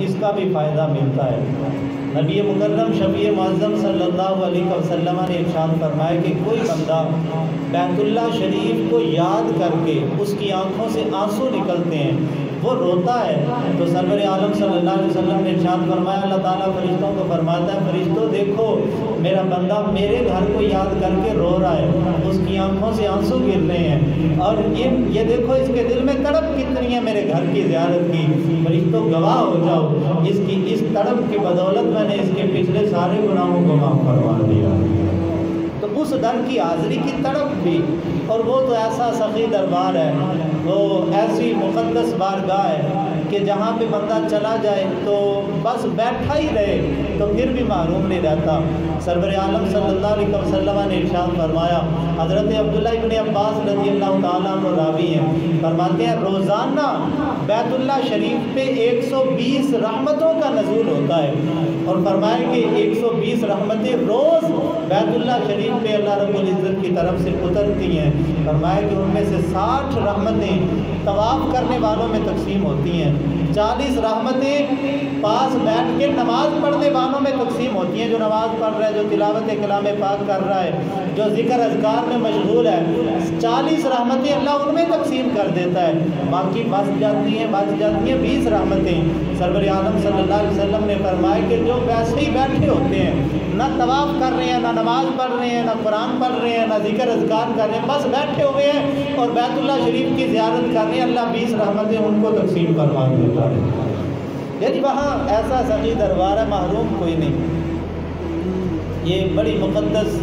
اس کا بھی فائدہ ملتا ہے۔ نبی مکرم شفیع معظم صلی اللہ علیہ وسلم نے ارشاد فرمایا کہ کوئی بندہ بیت اللہ شریف کو یاد کر کے اس کی آنکھوں سے آنسو نکلتے ہیں، وہ روتا ہے، تو سرور عالم صلی اللہ علیہ وسلم نے ارشاد فرمایا، اللہ تعالیٰ فرشتوں کو فرماتا ہے، فرشتوں دیکھو میرا بندہ میرے گھر کو یاد کر کے رو رہا ہے، اس کی آنکھوں سے آنسو گر رہے ہیں، اور یہ دیکھو اس کے دل میں تڑپ کتنی ہے میرے گھر کی زیارت کی، فرشتوں گواہ ہو جاؤ، اس تڑپ کی بدولت میں نے اس کے پچھلے سارے گناہوں کو معاف کروا دیا۔ تو اس در کی حاضری کی تڑپ بھی، اور وہ تو ایسا سخی دربار ہے، وہ ایسی مقدس بارگاہ ہے کہ جہاں پہ بندہ چلا جائے تو بس بیٹھا ہی رہے تو پھر بھی محروم نہیں رہتا۔ سرور عالم صلی اللہ علیہ وسلم نے ارشاد فرمایا، حضرت عبداللہ ابن عباس رضی اللہ تعالیٰ عنہ راوی ہیں، فرماتے ہیں روزانہ بیت اللہ شریف پہ 120 رحمتوں کا نزول ہوتا ہے، اور فرمایا کہ 120 رحمتیں روز بیت اللہ شریف پہ اللہ رب العزت کی طرف سے اترتی ہیں۔ فرمایا کہ ان میں سے 60 رحمتیں طواف کرنے والوں میں تقسیم ہوتی ہیں، 40 رحمتیں پاس بیٹھ کے نماز پڑھنے والوں میں تقسیم ہوتی ہیں، جو نماز پڑھ رہا ہے، جو تلاوت کلام پاک کر رہا ہے، جو ذکر اذکار میں مشغول ہے، 40 رحمتیں اللہ ان میں تقسیم کر دیتا ہے، باقی بچ جاتی ہیں 20 رحمتیں۔ سرور عالم صلی اللہ علیہ وسلم نے فرمایا کہ جو ویسے ہی بیٹھے ہوتے ہیں، نہ طواف کر رہے ہیں، نہ نماز پڑھ رہے ہیں، نہ قرآن پڑھ رہے ہیں، نہ ذکر اذکار کر رہے ہیں، بس بیٹھے ہوئے ہیں اور بیت اللہ شریف کی زیارت کر رہے ہیں، اللہ 20 رحمتیں ان کو تقسیم فرما دیتا ہے۔ یعنی وہاں ایسا سخی دربار ہے، محروم کوئی نہیں، یہ بڑی مقدس